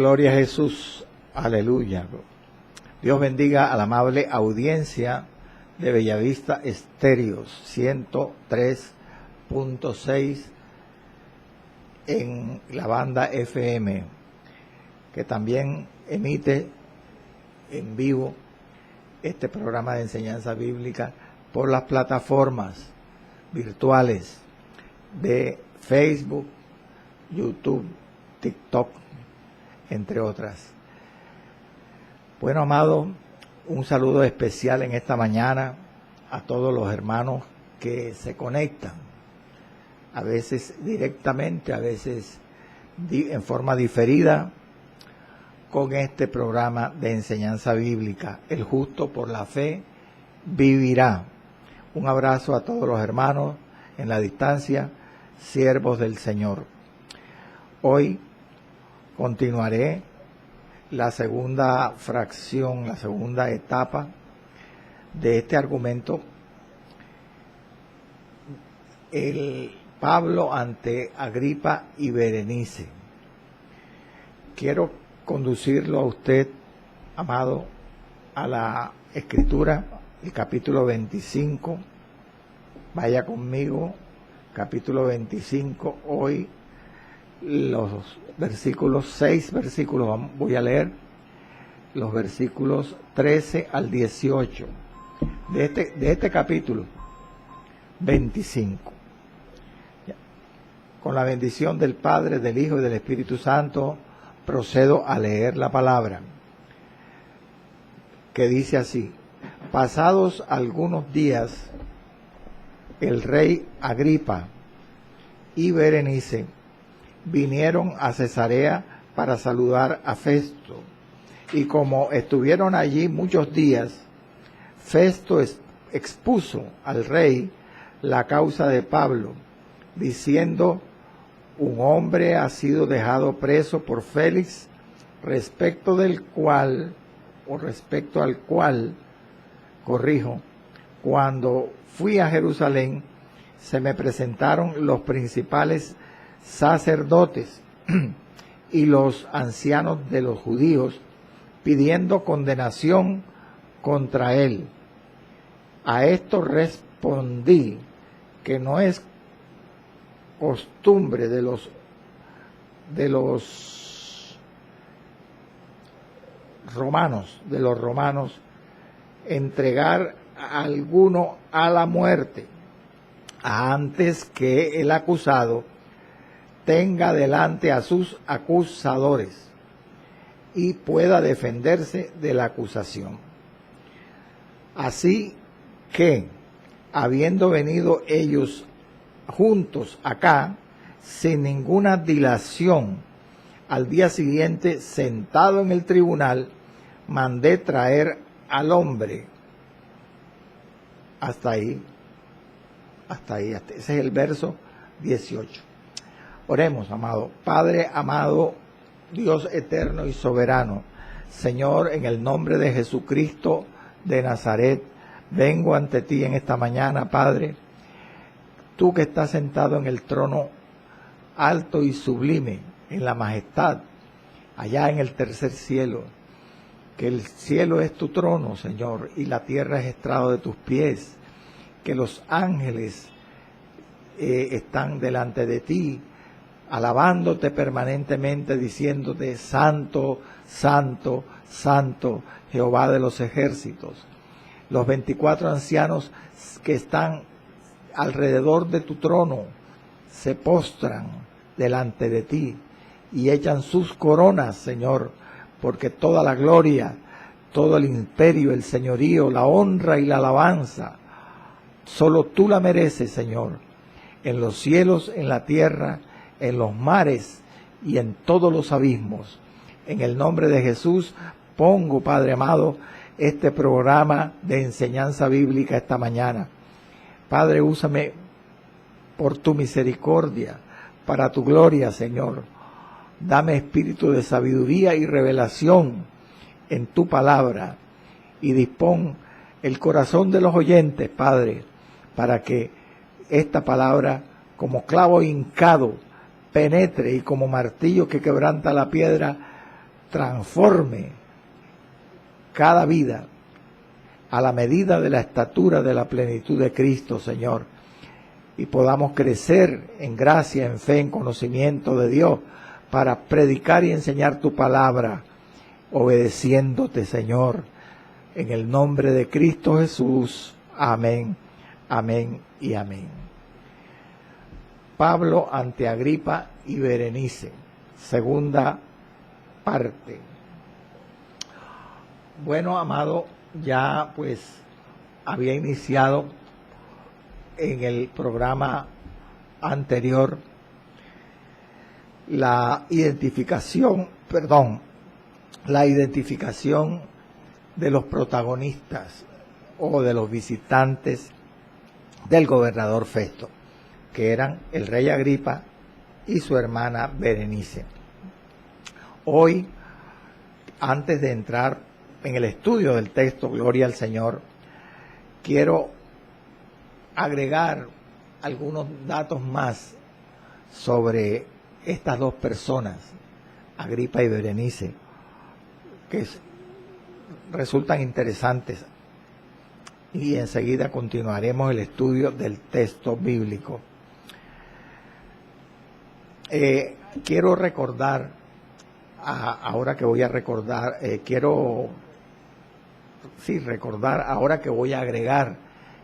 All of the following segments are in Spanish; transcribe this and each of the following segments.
Gloria a Jesús, aleluya. Dios bendiga a la amable audiencia de Bellavista Estéreos 103.6 en la banda FM, que también emite en vivo este programa de enseñanza bíblica por las plataformas virtuales de Facebook, YouTube, TikTok, entre otras. Bueno, amado, un saludo especial en esta mañana a todos los hermanos que se conectan, a veces directamente, a veces en forma diferida, con este programa de enseñanza bíblica. El justo por la fe vivirá. Un abrazo a todos los hermanos en la distancia, siervos del Señor. Hoy continuaré la segunda fracción, la segunda etapa de este argumento, el Pablo ante Agripa y Berenice. Quiero conducirlo a usted, amado, a la Escritura, el capítulo 25. Vaya conmigo, capítulo 25, hoy los versículos, 6 versículos, voy a leer los versículos 13 al 18 de este capítulo 25. Con la bendición del Padre, del Hijo y del Espíritu Santo, procedo a leer la palabra, que dice así: pasados algunos días, el rey Agripa y Berenice vinieron a Cesarea para saludar a Festo, y como estuvieron allí muchos días, Festo expuso al rey la causa de Pablo, diciendo: un hombre ha sido dejado preso por Félix, respecto al cual, cuando fui a Jerusalén, se me presentaron los principales sacerdotes y los ancianos de los judíos, pidiendo condenación contra él. A esto respondí que no es costumbre de los romanos entregar a alguno a la muerte antes que el acusado tenga delante a sus acusadores y pueda defenderse de la acusación. Así que, habiendo venido ellos juntos acá, sin ninguna dilación, al día siguiente, sentado en el tribunal, mandé traer al hombre. Hasta ahí. Ese es el verso 18. Oremos, amado. Padre amado, Dios eterno y soberano, Señor, en el nombre de Jesucristo de Nazaret, vengo ante ti en esta mañana, Padre, tú que estás sentado en el trono alto y sublime, en la majestad, allá en el tercer cielo, que el cielo es tu trono, Señor, y la tierra es estrado de tus pies, que los ángeles están delante de ti, alabándote permanentemente, diciéndote: santo, santo, santo, Jehová de los ejércitos. Los 24 ancianos que están alrededor de tu trono se postran delante de ti y echan sus coronas, Señor, porque toda la gloria, todo el imperio, el señorío, la honra y la alabanza, solo tú la mereces, Señor, en los cielos, en la tierra, en los mares y en todos los abismos. En el nombre de Jesús pongo, Padre amado, este programa de enseñanza bíblica esta mañana. Padre, úsame por tu misericordia, para tu gloria, Señor. Dame espíritu de sabiduría y revelación en tu palabra, y dispón el corazón de los oyentes, Padre, para que esta palabra, como clavo hincado, penetre, y como martillo que quebranta la piedra, transforme cada vida a la medida de la estatura de la plenitud de Cristo, Señor, y podamos crecer en gracia, en fe, en conocimiento de Dios, para predicar y enseñar tu palabra, obedeciéndote, Señor, en el nombre de Cristo Jesús. Amén, amén y amén. Pablo ante Agripa y Berenice, segunda parte. Bueno, amado, ya pues había iniciado en el programa anterior la identificación de los protagonistas o de los visitantes del gobernador Festo, que eran el rey Agripa y su hermana Berenice. Hoy, antes de entrar en el estudio del texto, gloria al Señor, quiero agregar algunos datos más sobre estas dos personas, Agripa y Berenice, que resultan interesantes, y enseguida continuaremos el estudio del texto bíblico. Quiero recordar, ahora que voy a recordar, recordar ahora que voy a agregar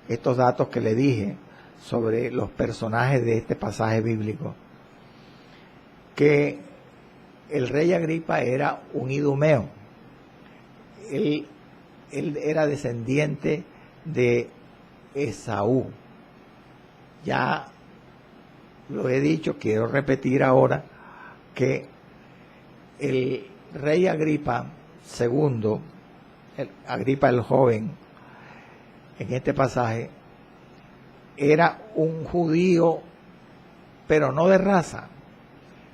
estos datos que le dije sobre los personajes de este pasaje bíblico, que el rey Agripa era un idumeo. Él era descendiente de Esaú. Ya lo he dicho, quiero repetir ahora que el rey Agripa II, Agripa el joven, en este pasaje, era un judío, pero no de raza,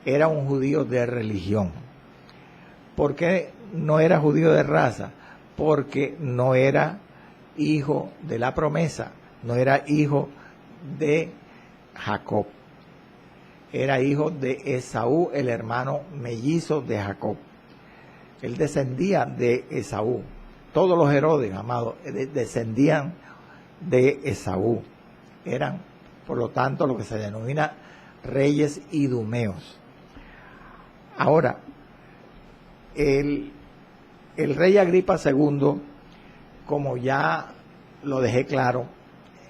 era un judío de religión. ¿Por qué no era judío de raza? Porque no era hijo de la promesa, no era hijo de Jacob, era hijo de Esaú, el hermano mellizo de Jacob. Él descendía de Esaú. Todos los Herodes, amados, descendían de Esaú. Eran, por lo tanto, lo que se denomina reyes idumeos. Ahora, el rey Agripa II, como ya lo dejé claro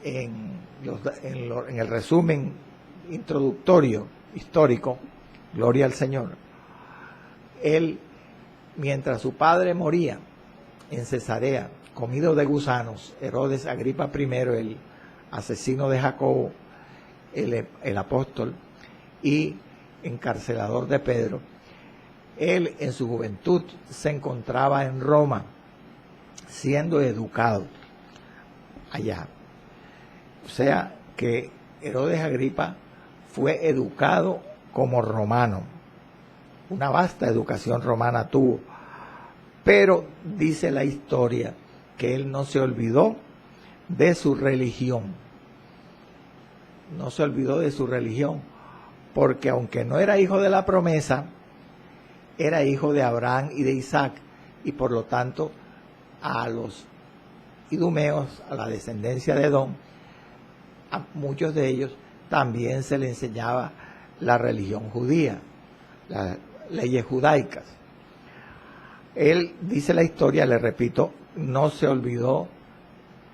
en el resumen introductorio histórico, gloria al Señor, él, mientras su padre moría en Cesarea, comido de gusanos, Herodes Agripa I, el asesino de Jacobo, el apóstol y encarcelador de Pedro, él en su juventud se encontraba en Roma, siendo educado allá. O sea que Herodes Agripa fue educado como romano. Una vasta educación romana tuvo. Pero dice la historia que él no se olvidó de su religión. No se olvidó de su religión, porque aunque no era hijo de la promesa, era hijo de Abraham y de Isaac, y por lo tanto a los idumeos, a la descendencia de Edom, a muchos de ellos también se le enseñaba la religión judía, las leyes judaicas. Él, dice la historia, le repito, no se olvidó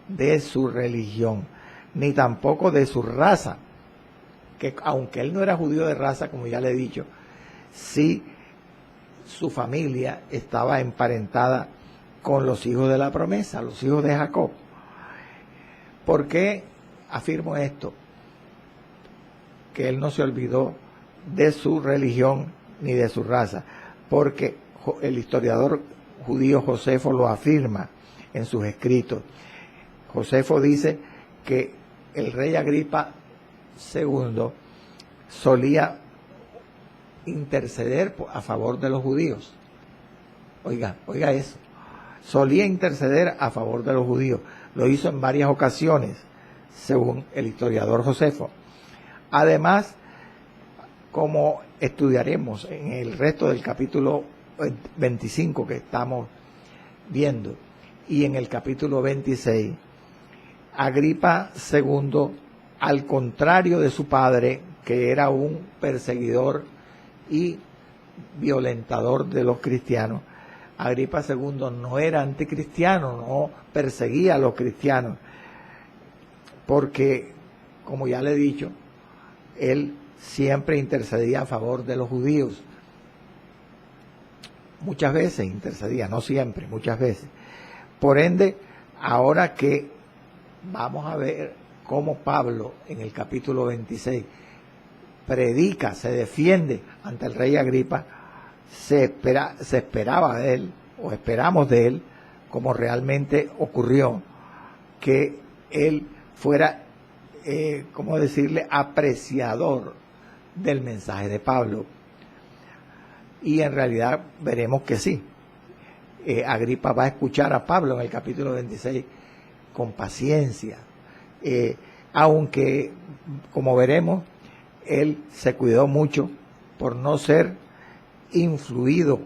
de su religión, ni tampoco de su raza, que aunque él no era judío de raza, como ya le he dicho, sí su familia estaba emparentada con los hijos de la promesa, los hijos de Jacob. ¿Por qué afirmo esto? Que él no se olvidó de su religión ni de su raza, porque el historiador judío Josefo lo afirma en sus escritos. Josefo dice que el rey Agripa II solía interceder a favor de los judíos. Oiga eso. Solía interceder a favor de los judíos. Lo hizo en varias ocasiones, según el historiador Josefo. Además, como estudiaremos en el resto del capítulo 25 que estamos viendo y en el capítulo 26, Agripa II, al contrario de su padre, que era un perseguidor y violentador de los cristianos, Agripa II no era anticristiano, no perseguía a los cristianos, porque, como ya le he dicho, él siempre intercedía a favor de los judíos. Muchas veces intercedía, no siempre, muchas veces. Por ende, ahora que vamos a ver cómo Pablo en el capítulo 26 predica, se defiende ante el rey Agripa, se esperaba de él, o esperamos de él, como realmente ocurrió, que él fuera, ¿cómo decirle?, apreciador del mensaje de Pablo. Y en realidad veremos que sí. Agripa va a escuchar a Pablo en el capítulo 26 con paciencia, aunque, como veremos, él se cuidó mucho por no ser influido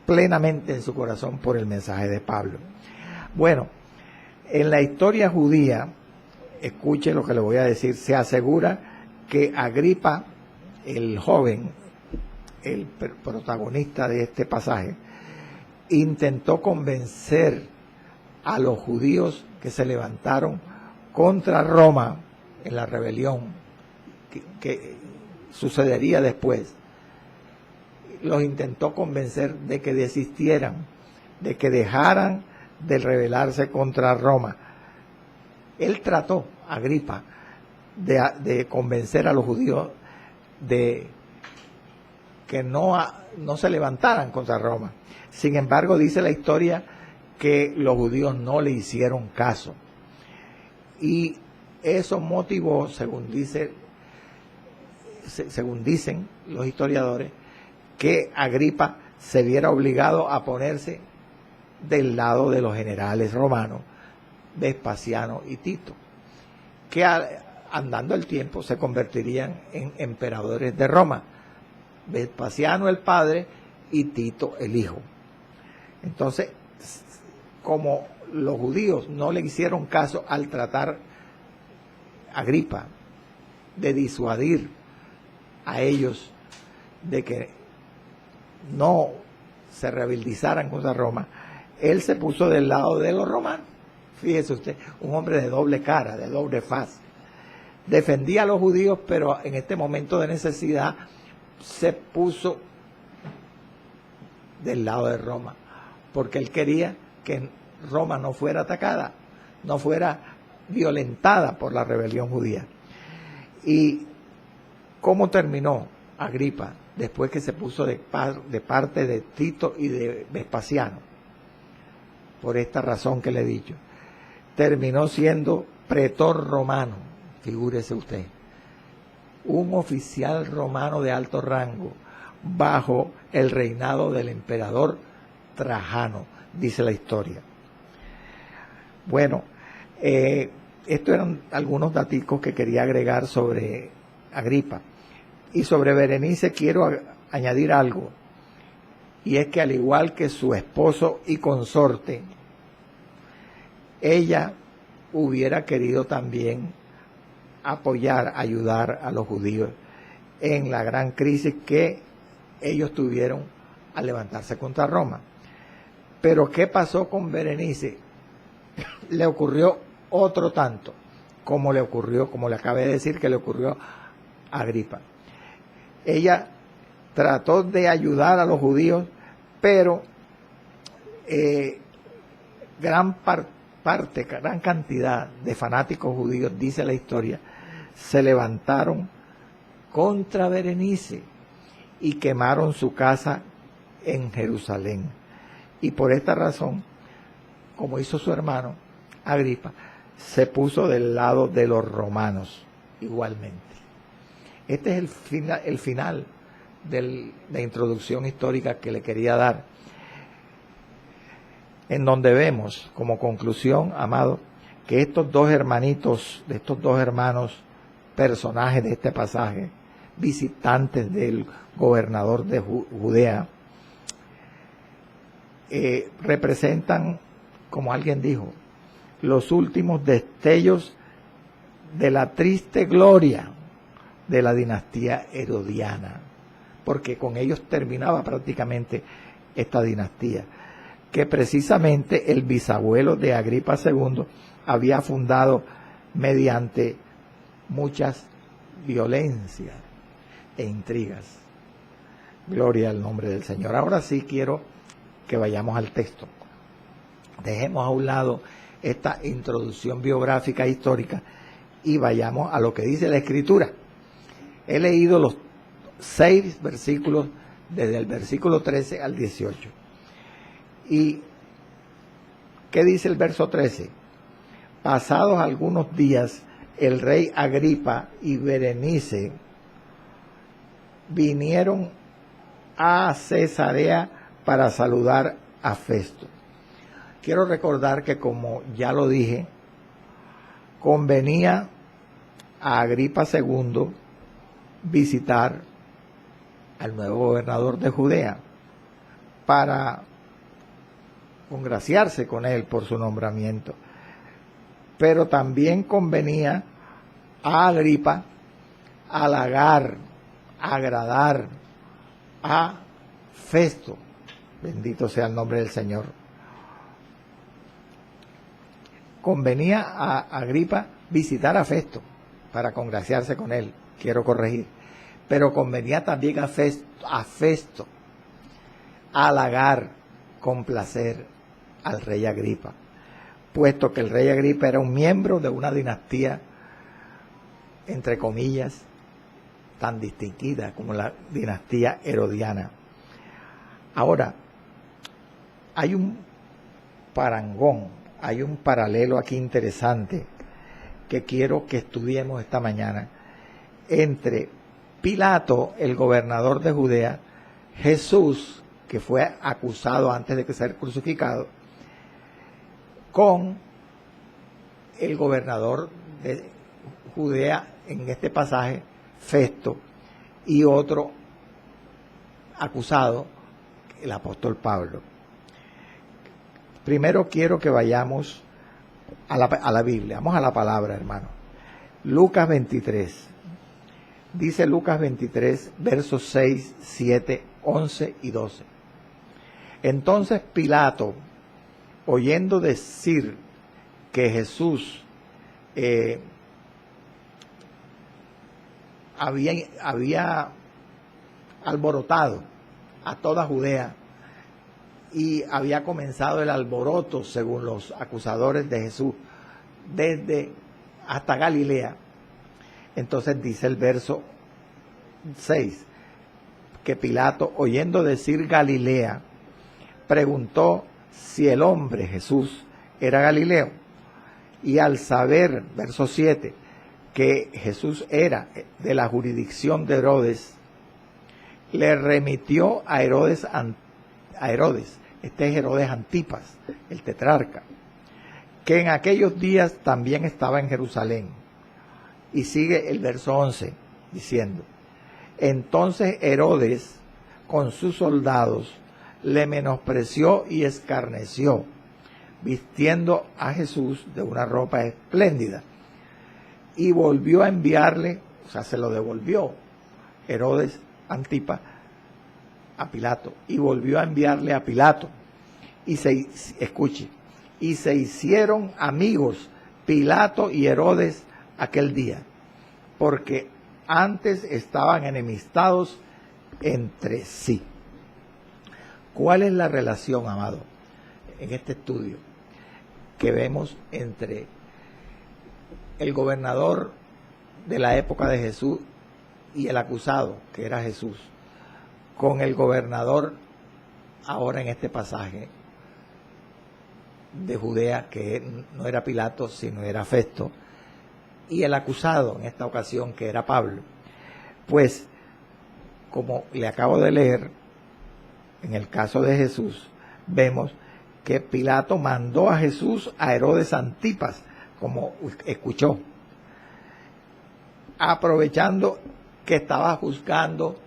plenamente en su corazón por el mensaje de Pablo. Bueno, en la historia judía, escuche lo que le voy a decir, se asegura que Agripa, el joven, el protagonista de este pasaje, intentó convencer a los judíos que se levantaron contra Roma en la rebelión que sucedería después. Los intentó convencer de que desistieran, de que dejaran de rebelarse contra Roma. Él trató, Agripa, de convencer a los judíos de que no se levantaran contra Roma. Sin embargo, dice la historia que los judíos no le hicieron caso. Y eso motivó, según dicen los historiadores, que Agripa se viera obligado a ponerse del lado de los generales romanos, Vespasiano y Tito, que andando el tiempo se convertirían en emperadores de Roma. Vespasiano el padre y Tito el hijo. Entonces, como los judíos no le hicieron caso al tratar Agripa de disuadir a ellos de que no se rebeldizaran contra Roma, él se puso del lado de los romanos. Fíjese usted, un hombre de doble cara, de doble faz. Defendía a los judíos, pero en este momento de necesidad se puso del lado de Roma, porque él quería que Roma no fuera atacada, no fuera violentada por la rebelión judía. ¿Y cómo terminó Agripa después que se puso de parte de Tito y de Vespasiano? Por esta razón que le he dicho. Terminó siendo pretor romano, figúrese usted, un oficial romano de alto rango bajo el reinado del emperador Trajano, dice la historia. Bueno, estos eran algunos daticos que quería agregar sobre Agripa. Y sobre Berenice quiero añadir algo, y es que al igual que su esposo y consorte, ella hubiera querido también apoyar, ayudar a los judíos en la gran crisis que ellos tuvieron al levantarse contra Roma. Pero ¿qué pasó con Berenice? Le ocurrió otro tanto, como le ocurrió, como le acabé de decir, que le ocurrió a Agripa. Ella trató de ayudar a los judíos, pero gran cantidad de fanáticos judíos, dice la historia, se levantaron contra Berenice y quemaron su casa en Jerusalén. Y por esta razón, como hizo su hermano Agripa, se puso del lado de los romanos igualmente. Este es el final de la introducción histórica que le quería dar, en donde vemos como conclusión, amado, que estos dos hermanitos, de estos dos hermanos personajes de este pasaje, visitantes del gobernador de Judea, representan, como alguien dijo, los últimos destellos de la triste gloria de la dinastía herodiana, porque con ellos terminaba prácticamente esta dinastía, que precisamente el bisabuelo de Agripa II había fundado mediante muchas violencias e intrigas. Gloria al nombre del Señor. Ahora sí quiero que vayamos al texto. Dejemos a un lado esta introducción biográfica e histórica y vayamos a lo que dice la Escritura. He leído los 6 versículos, desde el versículo 13 al 18. ¿Y qué dice el verso 13? Pasados algunos días, el rey Agripa y Berenice vinieron a Cesarea para saludar a Festo. Quiero recordar que, como ya lo dije, convenía a Agripa II visitar al nuevo gobernador de Judea para congraciarse con él por su nombramiento. Pero también convenía a Agripa halagar, agradar a Festo. Bendito sea el nombre del Señor. Convenía a Agripa visitar a Festo para congraciarse con él, quiero corregir. Pero convenía también a Festo halagar, complacer al rey Agripa, puesto que el rey Agripa era un miembro de una dinastía, entre comillas, tan distinguida como la dinastía herodiana. Ahora, hay un parangón, hay un paralelo aquí interesante que quiero que estudiemos esta mañana entre Pilato, el gobernador de Judea, Jesús, que fue acusado antes de que ser crucificado, con el gobernador de Judea, en este pasaje, Festo, y otro acusado, el apóstol Pablo. Primero quiero que vayamos a la Biblia, vamos a la palabra, hermano. Lucas 23. Dice Lucas 23, versos 6, 7, 11 y 12. Entonces Pilato, oyendo decir que Jesús había alborotado a toda Judea y había comenzado el alboroto, según los acusadores de Jesús, desde hasta Galilea. Entonces dice el verso 6, que Pilato, oyendo decir Galilea, preguntó si el hombre Jesús era Galileo. Y al saber, verso 7, que Jesús era de la jurisdicción de Herodes, le remitió a Herodes, este es Herodes Antipas, el tetrarca, que en aquellos días también estaba en Jerusalén. Y sigue el verso 11 diciendo: entonces Herodes con sus soldados le menospreció y escarneció, vistiendo a Jesús de una ropa espléndida, y volvió a enviarle, o sea, se lo devolvió Herodes Antipas a Pilato, y volvió a enviarle a Pilato, y y se hicieron amigos Pilato y Herodes aquel día, porque antes estaban enemistados entre sí. ¿Cuál es la relación, amado, en este estudio que vemos entre el gobernador de la época de Jesús y el acusado, que era Jesús, con el gobernador ahora en este pasaje de Judea, que no era Pilato, sino era Festo, y el acusado en esta ocasión, que era Pablo? Pues, como le acabo de leer, en el caso de Jesús, vemos que Pilato mandó a Jesús a Herodes Antipas, como escuchó, aprovechando que estaba juzgando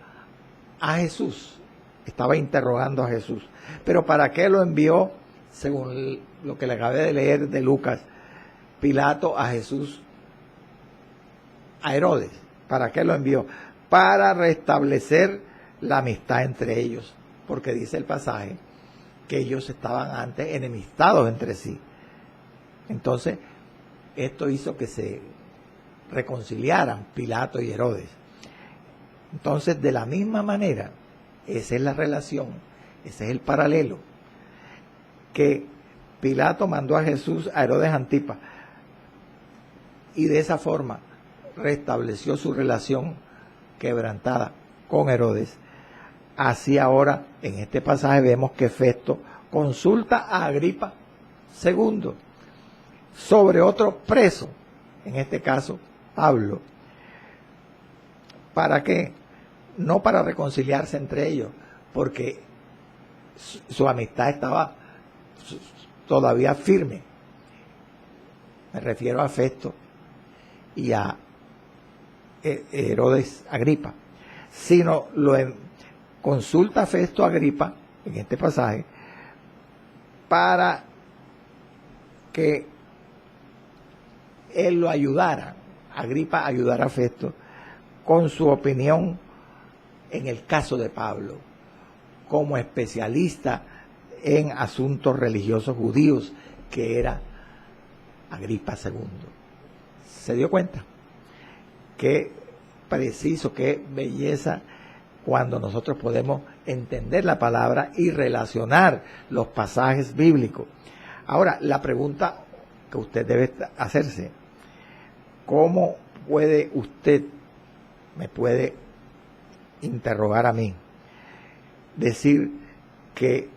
a Jesús, estaba interrogando a Jesús. Pero ¿para qué lo envió, según lo que le acabé de leer de Lucas, Pilato a Jesús, a Herodes? ¿Para qué lo envió? Para restablecer la amistad entre ellos, porque dice el pasaje que ellos estaban antes enemistados entre sí. Entonces, esto hizo que se reconciliaran Pilato y Herodes. Entonces, de la misma manera, esa es la relación, ese es el paralelo, que Pilato mandó a Jesús a Herodes Antipas y de esa forma restableció su relación quebrantada con Herodes. Así ahora, en este pasaje vemos que Festo consulta a Agripa II sobre otro preso, en este caso Pablo. ¿Para qué? No para reconciliarse entre ellos, porque su amistad estaba todavía firme. Me refiero a Festo y a Herodes Agripa, sino consulta a Festo Agripa en este pasaje para que él lo ayudara, Agripa ayudara a Festo con su opinión en el caso de Pablo, como especialista en asuntos religiosos judíos, que era Agripa II. ¿Se dio cuenta? Qué preciso, qué belleza cuando nosotros podemos entender la palabra y relacionar los pasajes bíblicos. Ahora, la pregunta que usted debe hacerse: ¿cómo puede usted, me puede interrogar a mí, decir que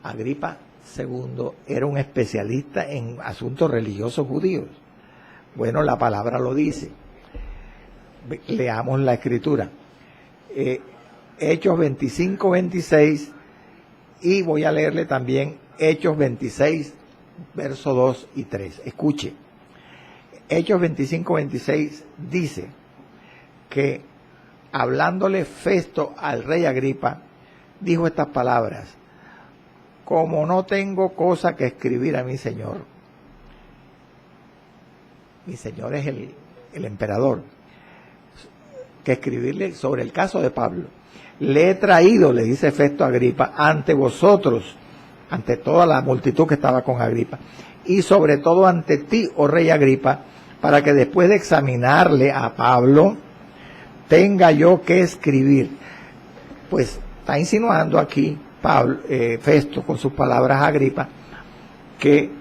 Agripa II era un especialista en asuntos religiosos judíos? Bueno, la palabra lo dice. Leamos la escritura. Hechos 25, 26, y voy a leerle también Hechos 26, versos 2 y 3. Escuche. Hechos 25, 26 dice que, hablándole Festo al rey Agripa, dijo estas palabras: como no tengo cosa que escribir a mi señor es el emperador, que escribirle sobre el caso de Pablo, le he traído, le dice Festo a Agripa, ante vosotros, ante toda la multitud que estaba con Agripa, y sobre todo ante ti, oh rey Agripa, para que después de examinarle a Pablo, tenga yo que escribir. Pues está insinuando aquí Festo, con sus palabras a Agripa, que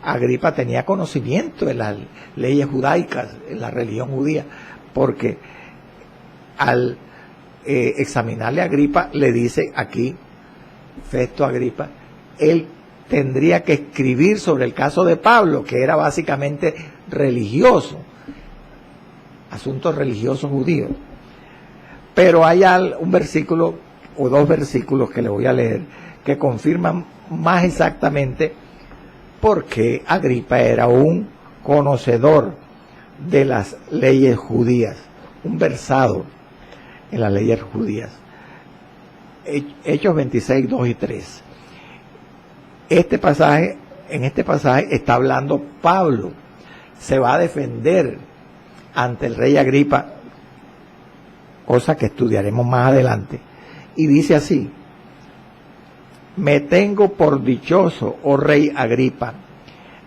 Agripa tenía conocimiento de las leyes judaicas, en la religión judía, porque al examinarle a Agripa, le dice aquí Festo a Agripa, él tendría que escribir sobre el caso de Pablo, que era básicamente religioso, asuntos religiosos judíos. Pero hay un versículo o dos versículos que le voy a leer que confirman más exactamente por qué Agripa era un conocedor de las leyes judías, un versado en las leyes judías. Hechos 26, 2 y 3. En este pasaje está hablando Pablo, se va a defender ante el rey Agripa, cosa que estudiaremos más adelante, y dice así: me tengo por dichoso, oh rey Agripa,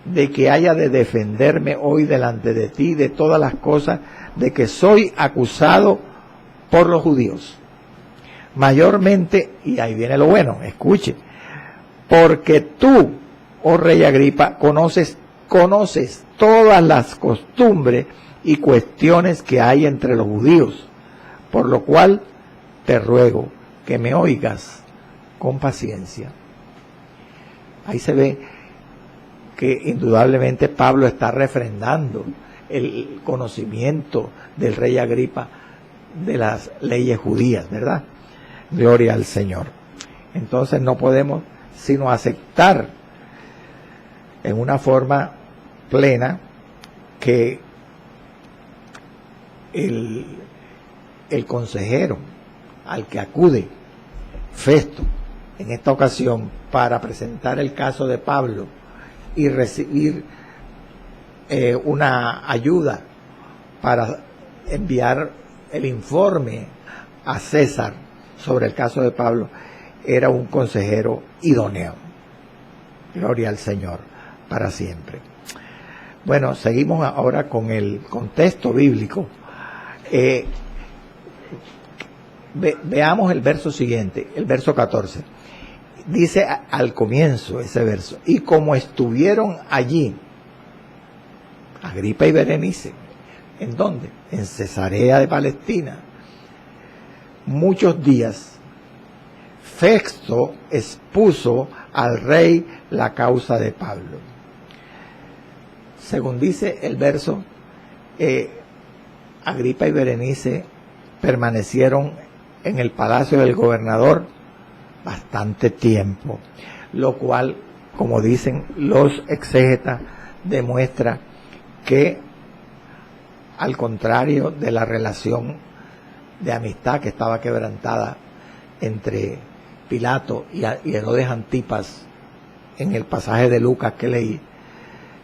de que haya de defenderme hoy delante de ti de todas las cosas de que soy acusado por los judíos. Mayormente, y ahí viene lo bueno, escuche, porque tú, oh rey Agripa, conoces todas las costumbres y cuestiones que hay entre los judíos, por lo cual te ruego que me oigas con paciencia. Ahí se ve que indudablemente Pablo está refrendando el conocimiento del rey Agripa de las leyes judías, ¿verdad? Gloria al Señor. Entonces no podemos sino aceptar en una forma plena que el consejero al que acude Festo, en esta ocasión, para presentar el caso de Pablo y recibir una ayuda para enviar el informe a César sobre el caso de Pablo, era un consejero idóneo. Gloria al Señor para siempre. Bueno, seguimos ahora con el contexto bíblico. Veamos el verso siguiente, el verso 14. Dice al comienzo ese verso: y como estuvieron allí Agripa y Berenice, ¿en dónde? En Cesarea de Palestina, muchos días, Festo expuso al rey la causa de Pablo. Según dice el verso, Agripa y Berenice permanecieron en el palacio del gobernador bastante tiempo, lo cual, como dicen los exégetas, demuestra que, al contrario de la relación de amistad que estaba quebrantada entre Pilato y Herodes Antipas en el pasaje de Lucas que leí,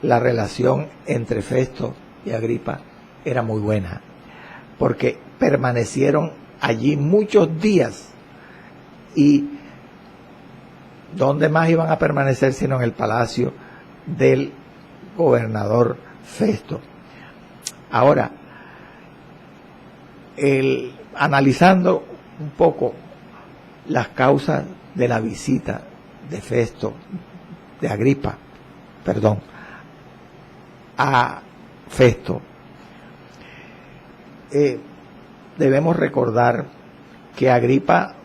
la relación entre Festo y Agripa era muy buena, porque permanecieron allí muchos días. ¿Y dónde más iban a permanecer sino en el palacio del gobernador Festo? Ahora, analizando un poco las causas de la visita de Festo, de Agripa, a Festo, debemos recordar que Agripa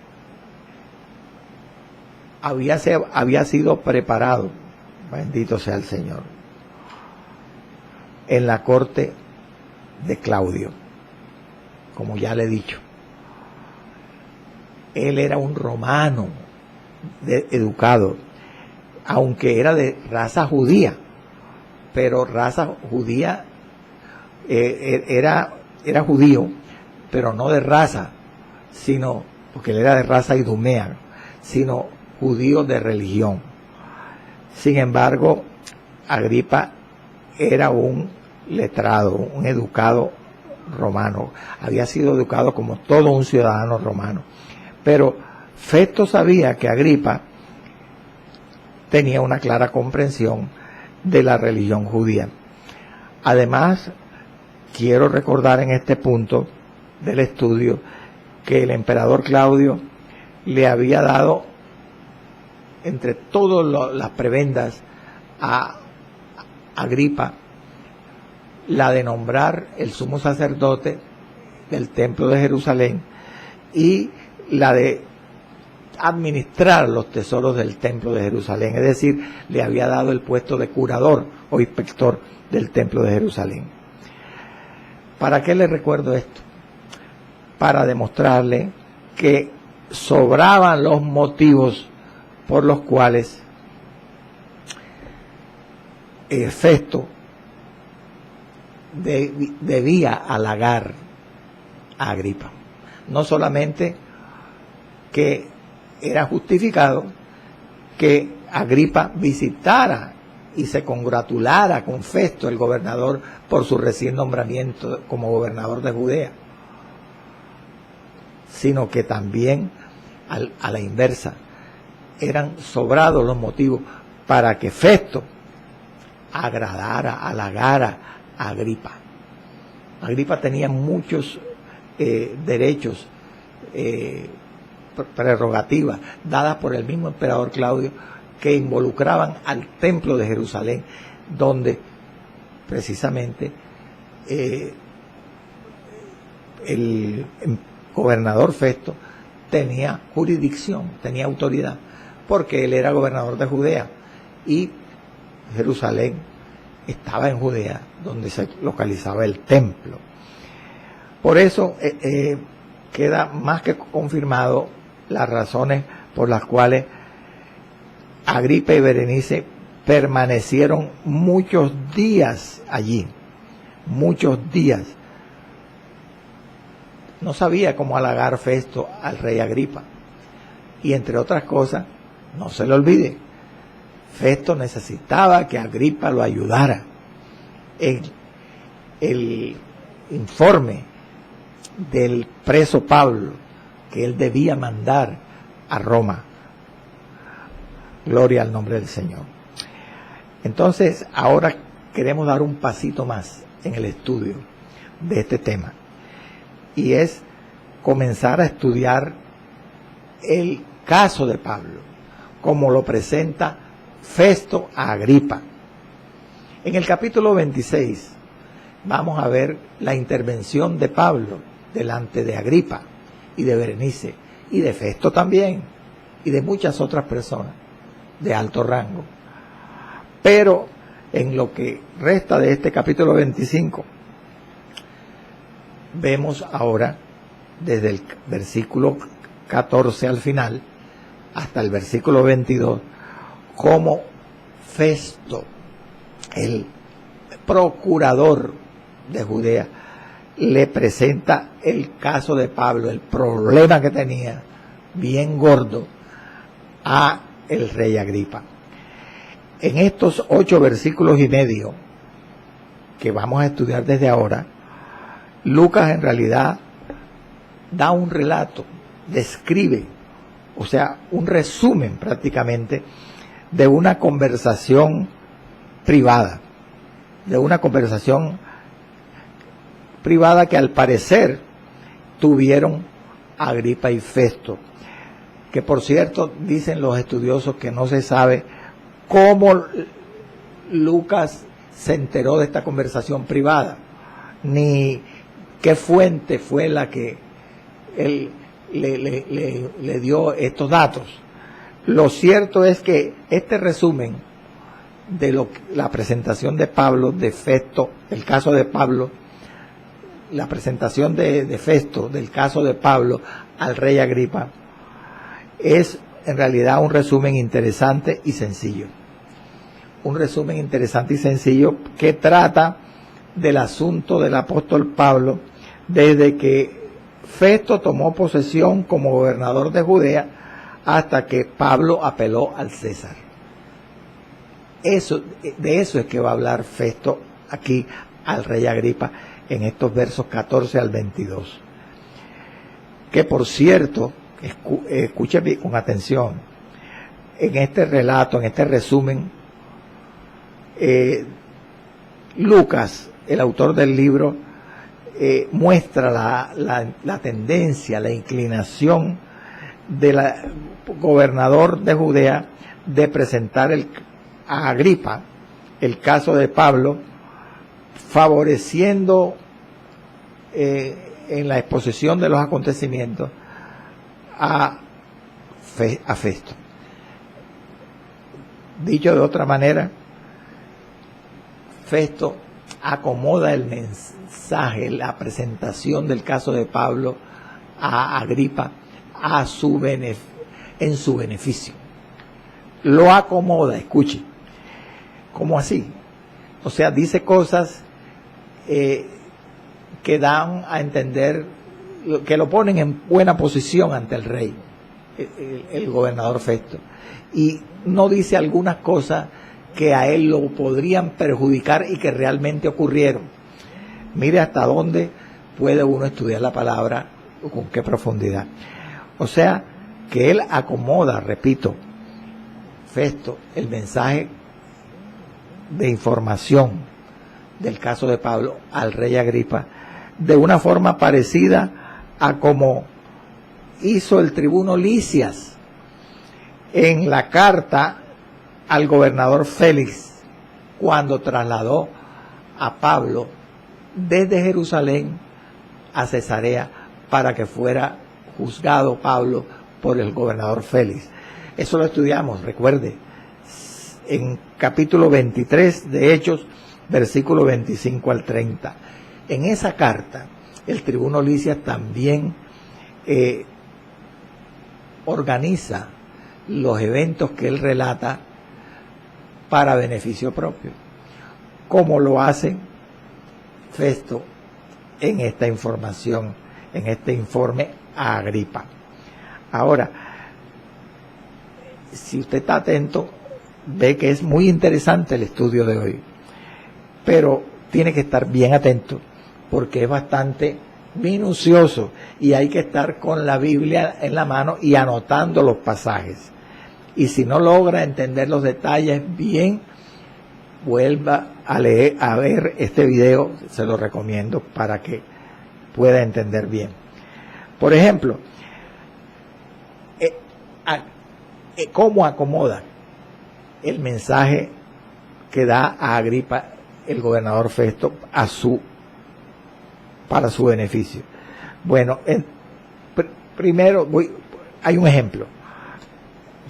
había sido preparado, bendito sea el Señor, en la corte de Claudio, como ya le he dicho. Él era un romano educado, aunque era de raza judía, pero raza judía, era judío, pero no de raza, sino, porque él era de raza idumea, sino judío de religión. Sin embargo, Agripa era un letrado, un educado romano, había sido educado como todo un ciudadano romano. Pero Festo sabía que Agripa tenía una clara comprensión de la religión judía. Además, quiero recordar en este punto del estudio que el emperador Claudio le había dado, entre todas las prebendas, a Agripa la de nombrar el sumo sacerdote del templo de Jerusalén y la de administrar los tesoros del templo de Jerusalén. Es decir, le había dado el puesto de curador o inspector del templo de Jerusalén. ¿Para qué le recuerdo esto? Para demostrarle que sobraban los motivos por los cuales Festo debía halagar a Agripa. No solamente que era justificado que Agripa visitara y se congratulara con Festo, el gobernador, por su recién nombramiento como gobernador de Judea, sino que también, a la inversa, eran sobrados los motivos para que Festo agradara, halagara a Agripa. Agripa tenía muchos derechos, prerrogativas dadas por el mismo emperador Claudio, que involucraban al templo de Jerusalén, donde precisamente el gobernador Festo tenía jurisdicción, tenía autoridad, porque él era gobernador de Judea y Jerusalén estaba en Judea, donde se localizaba el templo. Por eso queda más que confirmado las razones por las cuales Agripa y Berenice permanecieron muchos días allí, muchos días. No sabía cómo halagar Festo al rey Agripa, Y entre otras cosas, no se le olvide, Festo necesitaba que Agripa lo ayudara. El informe del preso Pablo que él debía mandar a Roma. Gloria al nombre del Señor. Entonces, ahora queremos dar un pasito más en el estudio de este tema. Y es comenzar a estudiar el caso de Pablo, como lo presenta Festo a Agripa. En el capítulo 26 vamos a ver la intervención de Pablo delante de Agripa y de Berenice y de Festo también y de muchas otras personas de alto rango. Pero en lo que resta de este capítulo 25 vemos ahora desde el versículo 14 al final hasta el versículo 22 cómo Festo, el procurador de Judea, le presenta el caso de Pablo, el problema que tenía, bien gordo, a el rey Agripa. En estos 8 versículos y medio que vamos a estudiar desde ahora, Lucas en realidad da un relato, describe, o sea, un resumen prácticamente de una conversación privada, que al parecer tuvieron Agripa y Festo, que por cierto dicen los estudiosos que no se sabe cómo Lucas se enteró de esta conversación privada, ni qué fuente fue la que él le dio estos datos. Lo cierto es que este resumen de la presentación de Pablo, de Festo, el caso de Pablo, la presentación de Festo del caso de Pablo al rey Agripa, es en realidad un resumen interesante y sencillo. Un resumen interesante y sencillo que trata del asunto del apóstol Pablo desde que Festo tomó posesión como gobernador de Judea hasta que Pablo apeló al César. De eso es que va a hablar Festo aquí al rey Agripa en estos versos 14 al 22. Que por cierto, escuche con atención, en este relato, en este resumen, Lucas, el autor del libro, muestra la tendencia, la inclinación del gobernador de Judea de presentar a Agripa el caso de Pablo, favoreciendo en la exposición de los acontecimientos a Festo. Dicho de otra manera, Festo acomoda el mensaje, la presentación del caso de Pablo a Agripa en su beneficio. Lo acomoda, escuche. ¿Cómo así? O sea, dice cosas que dan a entender, que lo ponen en buena posición ante el rey, el gobernador Festo. Y no dice algunas cosas que a él lo podrían perjudicar y que realmente ocurrieron. Mire hasta dónde puede uno estudiar la palabra, con qué profundidad. O sea, que él acomoda, repito, Festo, el mensaje de información del caso de Pablo al rey Agripa de una forma parecida a como hizo el tribuno Lisias en la carta al gobernador Félix cuando trasladó a Pablo desde Jerusalén a Cesarea para que fuera juzgado Pablo por el gobernador Félix. Eso lo estudiamos, recuerde, en capítulo 23 de Hechos, versículo 25 al 30. En esa carta, el tribuno Lisias también organiza los eventos que él relata para beneficio propio, como lo hace Festo en esta información, en este informe a Agripa. Ahora, si usted está atento, ve que es muy interesante el estudio de hoy, pero tiene que estar bien atento porque es bastante minucioso y hay que estar con la Biblia en la mano y anotando los pasajes. Y si no logra entender los detalles bien, vuelva a leer, a ver este video, se lo recomiendo para que pueda entender bien. Por ejemplo, ¿cómo acomoda el mensaje que da a Agripa el gobernador Festo para su beneficio? Bueno, primero hay un ejemplo.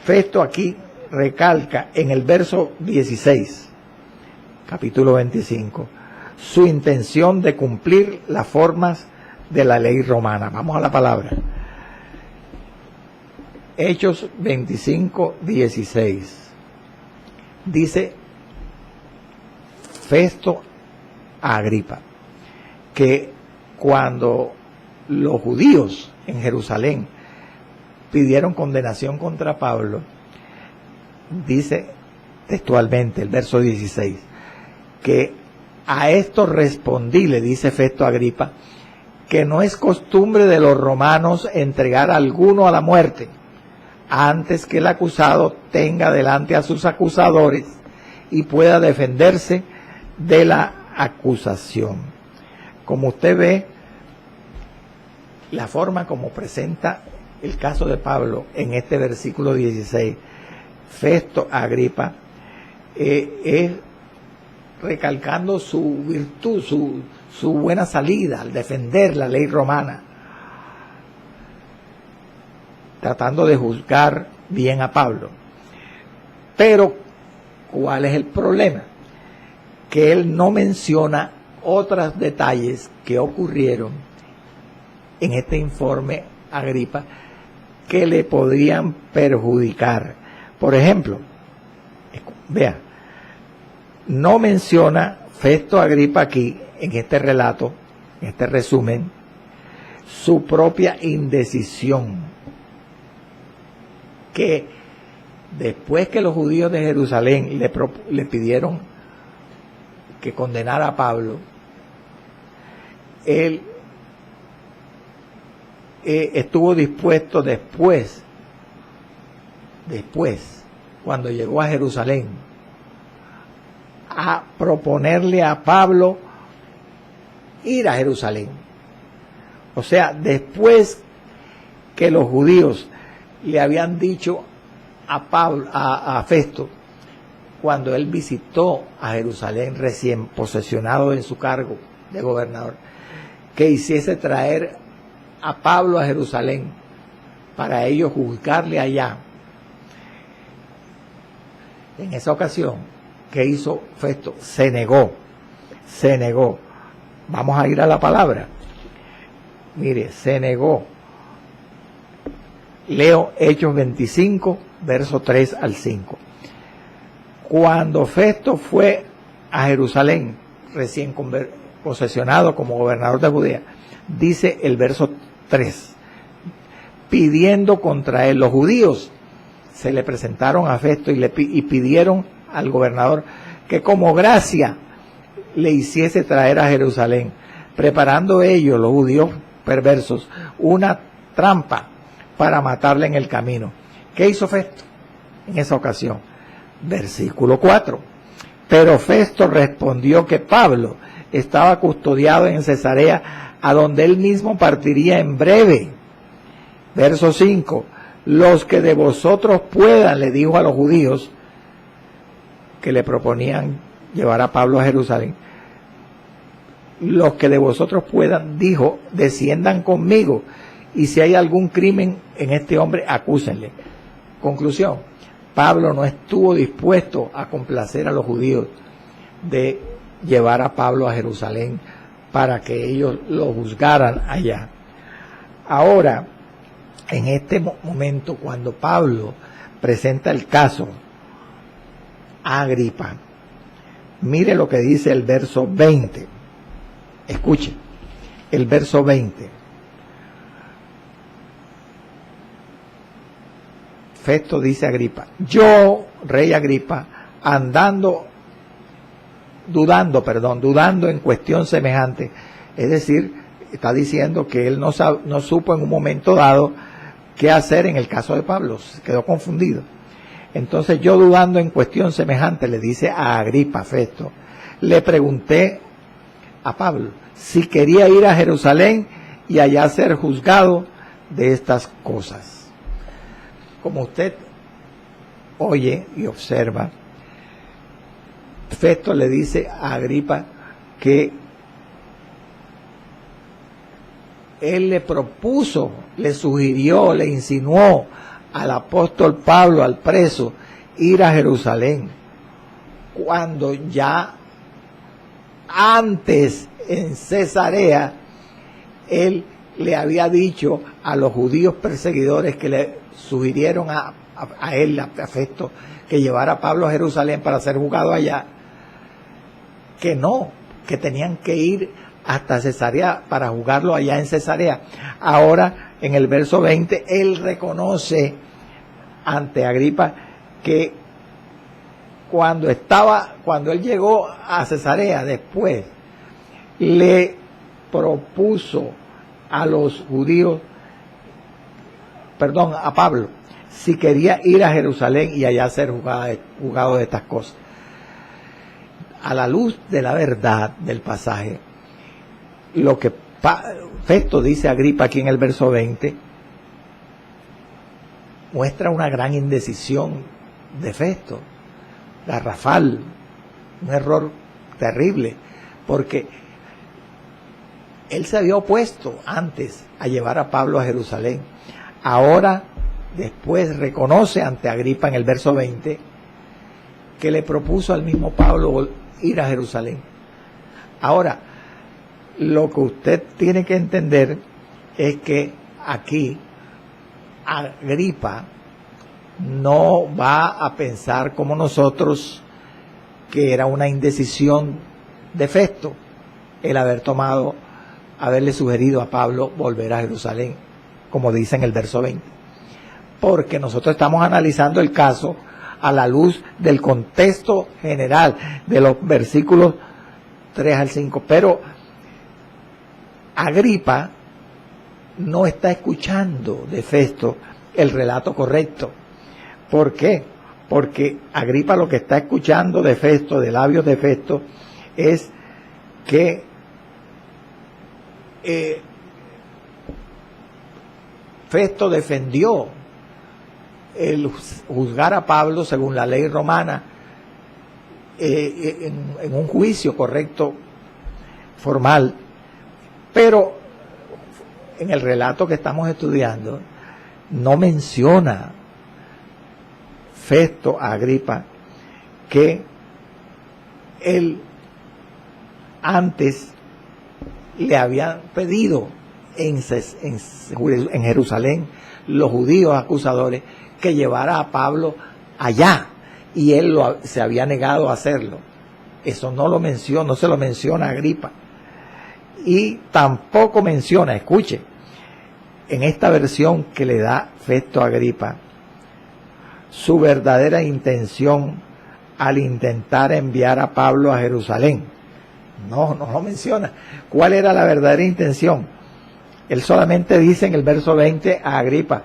Festo aquí recalca en el verso 16, capítulo 25, su intención de cumplir las formas de la ley romana. Vamos a la palabra. Hechos 25, 16. Dice Festo a Agripa que cuando los judíos en Jerusalén pidieron condenación contra Pablo, dice textualmente el verso 16, que a esto respondí, le dice Festo a Agripa, que no es costumbre de los romanos entregar a alguno a la muerte antes que el acusado tenga delante a sus acusadores y pueda defenderse de la acusación. Como usted ve, la forma como presenta el caso de Pablo en este versículo 16, Festo a Agripa, es recalcando su virtud, su buena salida al defender la ley romana, tratando de juzgar bien a Pablo. Pero, ¿cuál es el problema? Que él no menciona otros detalles que ocurrieron en este informe Agripa que le podrían perjudicar. Por ejemplo, vea, no menciona Festo Agripa aquí, en este relato, en este resumen, su propia indecisión, que después que los judíos de Jerusalén le pidieron que condenara a Pablo, él estuvo dispuesto después, cuando llegó a Jerusalén, a proponerle a Pablo ir a Jerusalén. O sea, después que los judíos le habían dicho a Pablo, a Festo, cuando él visitó a Jerusalén recién posesionado en su cargo de gobernador, que hiciese traer a Pablo a Jerusalén para ellos juzgarle allá. En esa ocasión, ¿qué hizo Festo? Se negó. Vamos a ir a la palabra. Mire, se negó. Leo Hechos 25, verso 3 al 5. Cuando Festo fue a Jerusalén, recién posesionado como gobernador de Judea, dice el verso 3, pidiendo contra él, los judíos se le presentaron a Festo y pidieron al gobernador que como gracia le hiciese traer a Jerusalén, preparando ellos, los judíos perversos, una trampa para matarle en el camino. ¿Qué hizo Festo en esa ocasión? Versículo 4. Pero Festo respondió que Pablo estaba custodiado en Cesarea, a donde él mismo partiría en breve. Verso 5. Los que de vosotros puedan, le dijo a los judíos que le proponían llevar a Pablo a Jerusalén, los que de vosotros puedan, dijo, desciendan conmigo, y si hay algún crimen en este hombre, acúsenle. Conclusión, Pablo no estuvo dispuesto a complacer a los judíos de llevar a Pablo a Jerusalén para que ellos lo juzgaran allá. Ahora, en este momento, cuando Pablo presenta el caso a Agripa, mire lo que dice el verso 20. Escuche, el verso 20. Festo dice a Agripa: yo, rey Agripa, dudando en cuestión semejante. Es decir, está diciendo que él no supo en un momento dado qué hacer en el caso de Pablo, quedó confundido. Entonces yo, dudando en cuestión semejante, le dice a Agripa, Festo, le pregunté a Pablo si quería ir a Jerusalén y allá ser juzgado de estas cosas. Como usted oye y observa, Festo le dice a Agripa que él le propuso, le sugirió, le insinuó al apóstol Pablo, al preso, ir a Jerusalén, cuando ya antes en Cesarea él le había dicho a los judíos perseguidores que le sugirieron a él, a Festo, que llevara a Pablo a Jerusalén para ser juzgado allá, que no, que tenían que ir hasta Cesarea para juzgarlo allá en Cesarea. Ahora, en el verso 20, él reconoce ante Agripa que cuando él llegó a Cesarea después, le propuso a los judíos, a Pablo, si quería ir a Jerusalén y allá ser juzgado de estas cosas. A la luz de la verdad del pasaje, lo que Festo dice a Agripa aquí en el verso 20 muestra una gran indecisión de Festo, garrafal, un error terrible, porque él se había opuesto antes a llevar a Pablo a Jerusalén. Ahora, después, reconoce ante Agripa en el verso 20 que le propuso al mismo Pablo ir a Jerusalén. Ahora, lo que usted tiene que entender es que aquí Agripa no va a pensar como nosotros que era una indecisión de Festo el haberle sugerido a Pablo volver a Jerusalén, como dice en el verso 20, porque nosotros estamos analizando el caso a la luz del contexto general de los versículos 3 al 5, pero Agripa no está escuchando de Festo el relato correcto. ¿Por qué? Porque Agripa lo que está escuchando de Festo, de labios de Festo, es que Festo defendió el juzgar a Pablo según la ley romana en un juicio correcto, formal, pero en el relato que estamos estudiando no menciona Festo a Agripa que él antes le habían pedido en Jerusalén los judíos acusadores que llevara a Pablo allá, y él se había negado a hacerlo. Eso no se lo menciona a Agripa, y tampoco menciona, escuche, en esta versión que le da Festo a Agripa, su verdadera intención al intentar enviar a Pablo a Jerusalén. No lo menciona. ¿Cuál era la verdadera intención? Él solamente dice en el verso 20 a Agripa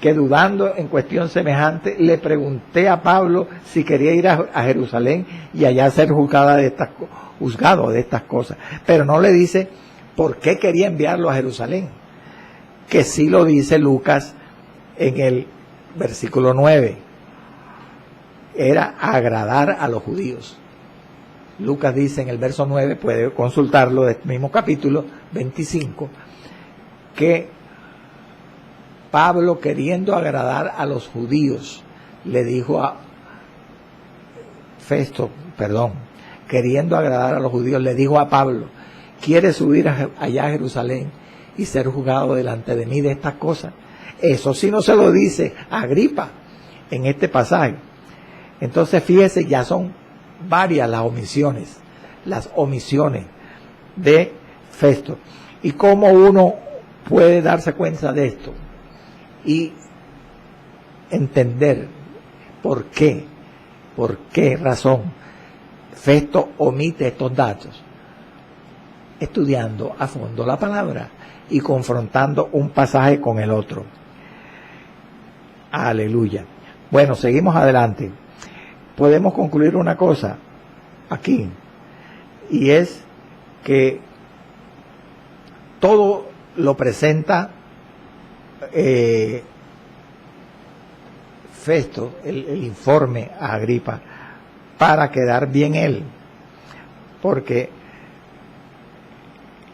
que, dudando en cuestión semejante, le pregunté a Pablo si quería ir a Jerusalén y allá ser juzgado de estas cosas. Pero no le dice por qué quería enviarlo a Jerusalén, que sí lo dice Lucas en el versículo 9. Era agradar a los judíos. Lucas dice en el verso 9, puede consultarlo del mismo capítulo 25, que Pablo, queriendo agradar a los judíos, le dijo a Festo, queriendo agradar a los judíos, le dijo a Pablo: ¿quieres subir allá a Jerusalén y ser juzgado delante de mí de estas cosas? Eso sí no se lo dice a Agripa en este pasaje. Entonces, fíjese, ya son varias las omisiones de Festo. ¿Y cómo uno puede darse cuenta de esto? Y entender por qué razón Festo omite estos datos, estudiando a fondo la palabra y confrontando un pasaje con el otro. Aleluya. Bueno, seguimos adelante. Podemos concluir una cosa aquí, y es que todo lo presenta Festo, el informe a Agripa, para quedar bien él, porque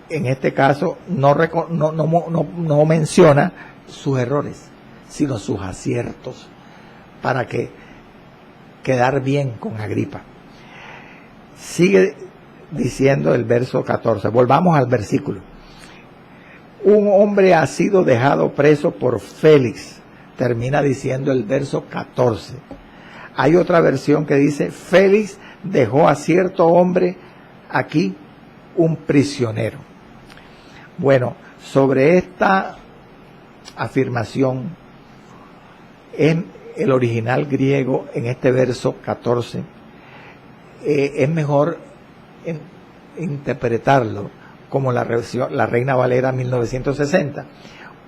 en este caso no menciona sus errores, sino sus aciertos, para que quedar bien con Agripa. Sigue diciendo el verso 14, volvamos al versículo. Un hombre ha sido dejado preso por Félix, termina diciendo el verso 14. Hay otra versión que dice, Félix dejó a cierto hombre aquí un prisionero. Bueno, sobre esta afirmación, en el original griego, en este verso 14, es mejor interpretarlo como la Reina Valera 1960.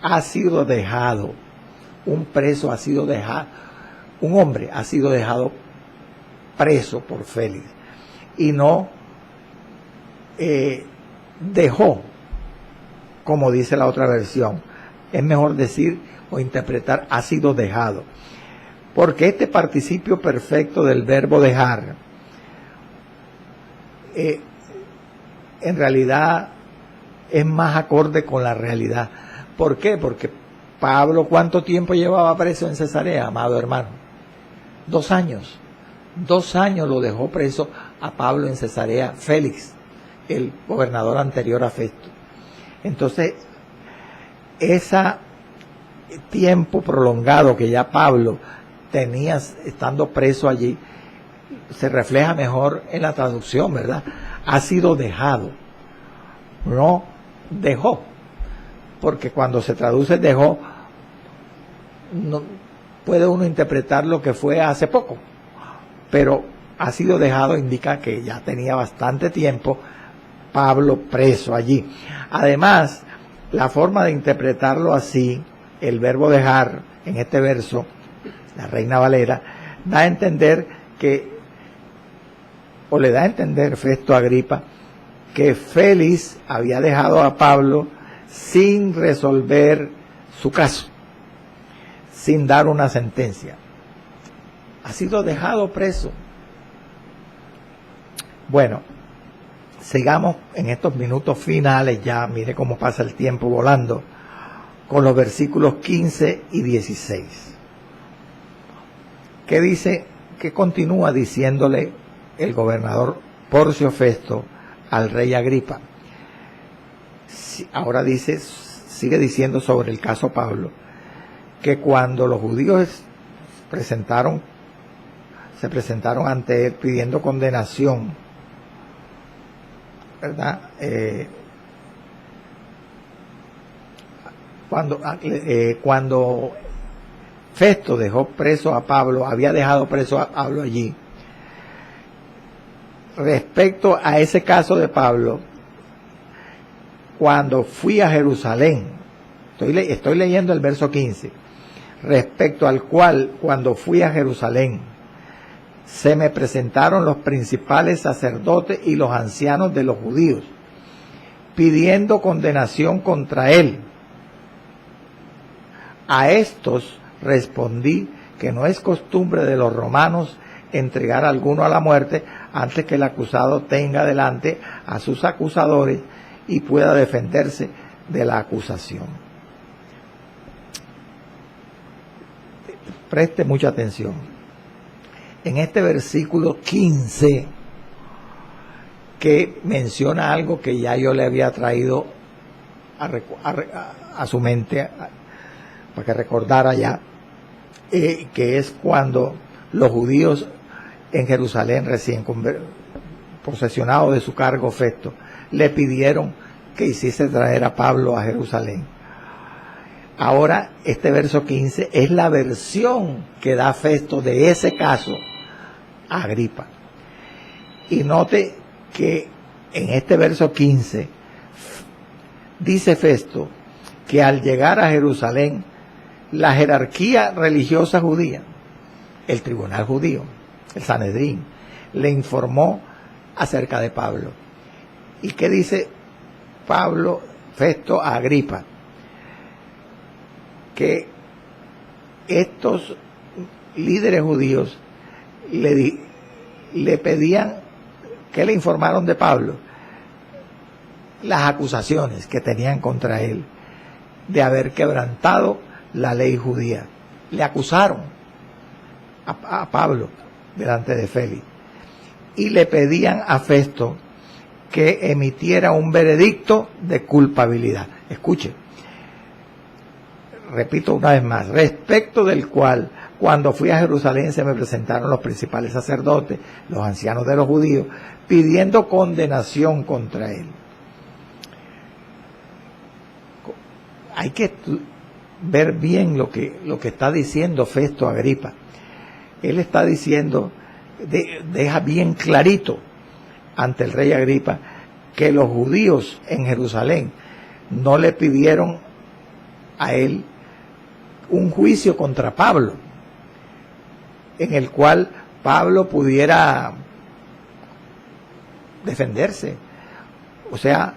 Ha sido dejado, un preso ha sido dejado, un hombre ha sido dejado preso por Félix, y no dejó, como dice la otra versión. Es mejor decir o interpretar ha sido dejado, porque este participio perfecto del verbo dejar en realidad es más acorde con la realidad. ¿Por qué? Porque Pablo, ¿cuánto tiempo llevaba preso en Cesarea, amado hermano? 2 años. 2 años lo dejó preso a Pablo en Cesarea Félix, el gobernador anterior a Festo. Entonces, ese tiempo prolongado que ya Pablo tenía estando preso allí, se refleja mejor en la traducción, ¿verdad? Ha sido dejado, no dejó, porque cuando se traduce dejó, no puede uno interpretar lo que fue hace poco, pero ha sido dejado indica que ya tenía bastante tiempo Pablo preso allí. Además, la forma de interpretarlo así, el verbo dejar en este verso, la Reina Valera, da a entender le da a entender Festo a Agripa, que Félix había dejado a Pablo sin resolver su caso, sin dar una sentencia. Ha sido dejado preso. Bueno, sigamos en estos minutos finales, ya mire cómo pasa el tiempo volando, con los versículos 15 y 16. ¿Qué dice? Que continúa diciéndole el gobernador Porcio Festo al rey Agripa. Ahora sigue diciendo sobre el caso Pablo, que cuando los judíos se presentaron ante él pidiendo condenación, ¿verdad? Cuando Festo dejó preso a Pablo, había dejado preso a Pablo allí. Respecto a ese caso de Pablo, cuando fui a Jerusalén, estoy leyendo el verso 15, respecto al cual, cuando fui a Jerusalén, se me presentaron los principales sacerdotes y los ancianos de los judíos, pidiendo condenación contra él. A estos respondí que no es costumbre de los romanos entregar a alguno a la muerte antes que el acusado tenga delante a sus acusadores y pueda defenderse de la acusación. Preste mucha atención. En este versículo 15, que menciona algo que ya yo le había traído a su mente, para que recordara ya, que es cuando los judíos en Jerusalén, recién posesionados de su cargo Festo, le pidieron que hiciese traer a Pablo a Jerusalén. Ahora, este verso 15 es la versión que da Festo de ese caso a Agripa. Y note que en este verso 15 dice Festo que al llegar a Jerusalén, la jerarquía religiosa judía, el tribunal judío, el Sanedrín, le informó acerca de Pablo. ¿Y qué dice Festo a Agripa? Que estos líderes judíos le pedían, que le informaron de Pablo, las acusaciones que tenían contra él de haber quebrantado la ley judía. Le acusaron a Pablo delante de Félix y le pedían a Festo que emitiera un veredicto de culpabilidad. Escuche, repito una vez más, respecto del cual, cuando fui a Jerusalén, se me presentaron los principales sacerdotes, los ancianos de los judíos, pidiendo condenación contra él. Hay que ver bien lo que está diciendo Festo a Agripa. Él está diciendo, deja bien clarito ante el rey Agripa, que los judíos en Jerusalén no le pidieron a él un juicio contra Pablo, en el cual Pablo pudiera defenderse, o sea,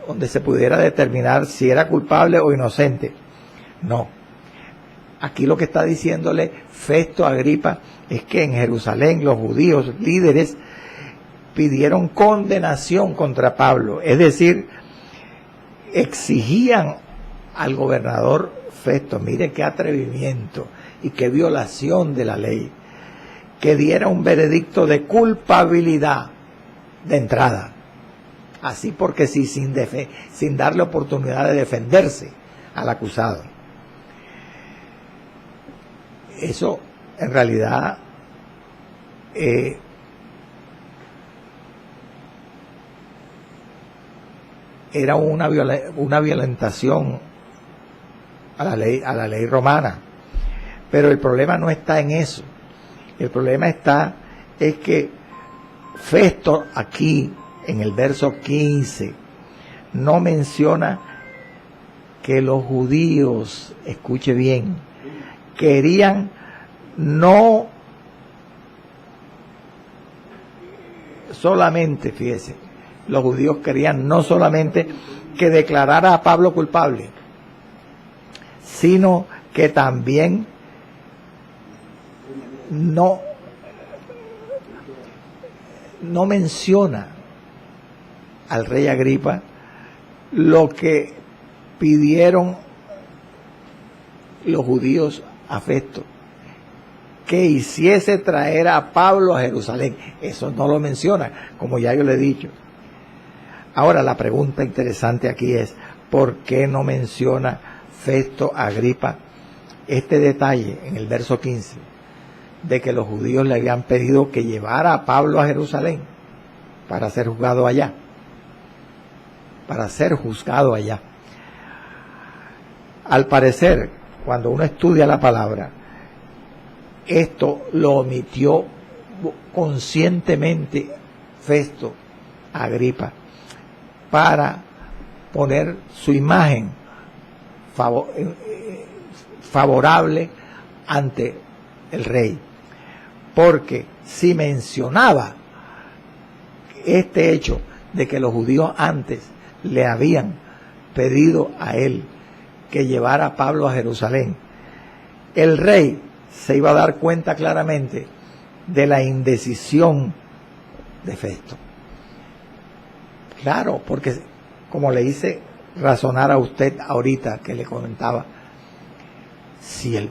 donde se pudiera determinar si era culpable o inocente. No, aquí lo que está diciéndole Festo a Agripa es que en Jerusalén los judíos líderes pidieron condenación contra Pablo, es decir, exigían al gobernador Festo, mire qué atrevimiento y qué violación de la ley, que diera un veredicto de culpabilidad de entrada, así porque sí, sin darle oportunidad de defenderse al acusado. Eso en realidad era una violentación a la ley romana. Pero el problema no está en eso. El problema es que Festo aquí, en el verso 15, no menciona que los judíos, escuche bien, querían no solamente, fíjese, los judíos querían no solamente que declarara a Pablo culpable, sino que también no menciona al rey Agripa lo que pidieron los judíos a Festo, que hiciese traer a Pablo a Jerusalén. Eso no lo menciona, como ya yo le he dicho. Ahora, la pregunta interesante aquí es, ¿por qué no menciona Festo a Agripa este detalle en el verso 15 de que los judíos le habían pedido que llevara a Pablo a Jerusalén para ser juzgado allá? Al parecer, cuando uno estudia la palabra, esto lo omitió conscientemente Festo a Agripa para poner su imagen favorable ante el rey, porque si mencionaba este hecho de que los judíos antes le habían pedido a él que llevara a Pablo a Jerusalén, el rey se iba a dar cuenta claramente de la indecisión de Festo. Claro, porque como le hice razonar a usted ahorita que le comentaba, si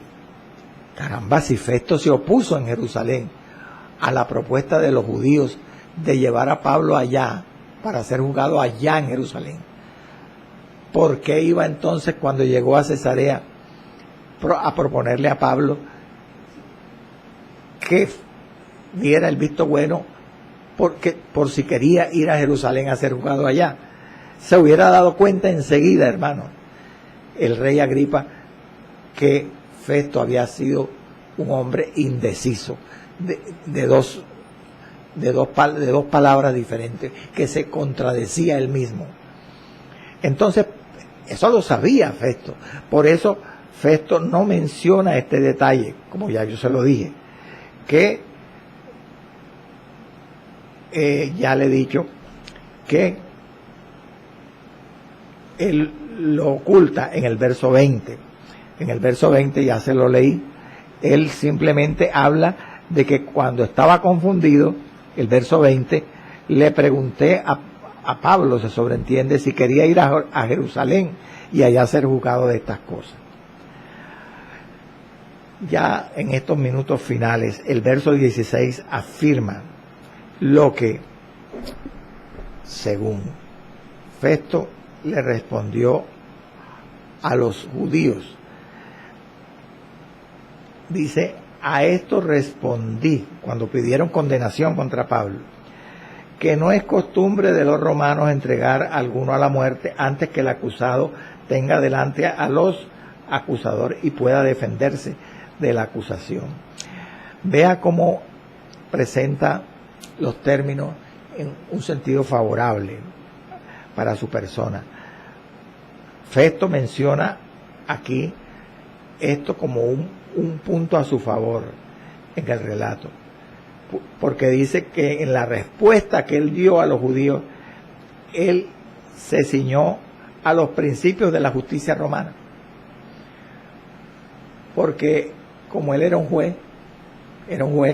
Festo se opuso en Jerusalén a la propuesta de los judíos de llevar a Pablo allá para ser juzgado allá en Jerusalén, ¿por qué iba entonces cuando llegó a Cesarea a proponerle a Pablo que diera el visto bueno por si quería ir a Jerusalén a ser juzgado allá? Se hubiera dado cuenta enseguida, hermano. el rey Agripa que Festo había sido un hombre indeciso, de dos palabras diferentes, que se contradecía él mismo. Entonces, eso lo sabía Festo. Por eso Festo no menciona este detalle, como ya yo se lo dije, que ya le he dicho que él lo oculta en el verso 20. En el verso 20 ya se lo leí. Él simplemente habla de que cuando estaba confundido, el verso 20, le pregunté a Pablo, se sobreentiende, si quería ir a Jerusalén y allá ser juzgado de estas cosas. Ya en estos minutos finales, el verso 16 afirma lo que, según Festo, le respondió a los judíos. Dice, a esto respondí, cuando pidieron condenación contra Pablo, que no es costumbre de los romanos entregar a alguno a la muerte antes que el acusado tenga delante a los acusadores y pueda defenderse de la acusación. Vea cómo presenta los términos en un sentido favorable para su persona. Festo menciona aquí esto como un punto a su favor en el relato, porque dice que en la respuesta que él dio a los judíos, él se ciñó a los principios de la justicia romana, porque como él era un juez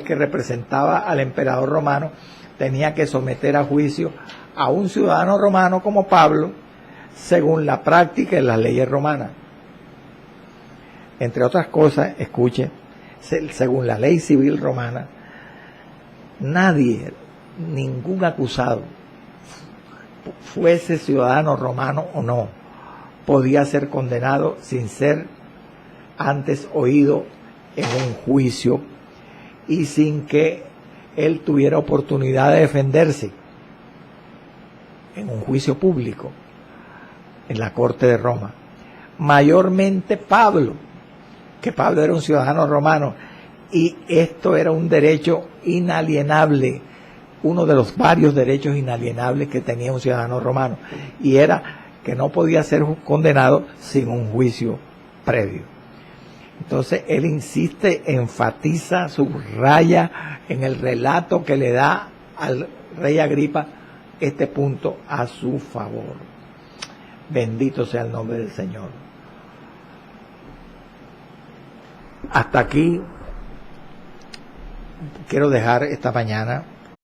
que representaba al emperador romano, tenía que someter a juicio a un ciudadano romano como Pablo, según la práctica y las leyes romanas. Entre otras cosas, escuche, según la ley civil romana, nadie, ningún acusado, fuese ciudadano romano o no, podía ser condenado sin ser antes oído en un juicio y sin que él tuviera oportunidad de defenderse en un juicio público en la corte de Roma. Mayormente Pablo, que Pablo era un ciudadano romano y esto era un derecho inalienable, uno de los varios derechos inalienables que tenía un ciudadano romano, y era que no podía ser condenado sin un juicio previo. Entonces él insiste, enfatiza, subraya en el relato que le da al rey Agripa este punto a su favor. Bendito sea el nombre del Señor. Hasta aquí quiero dejar esta mañana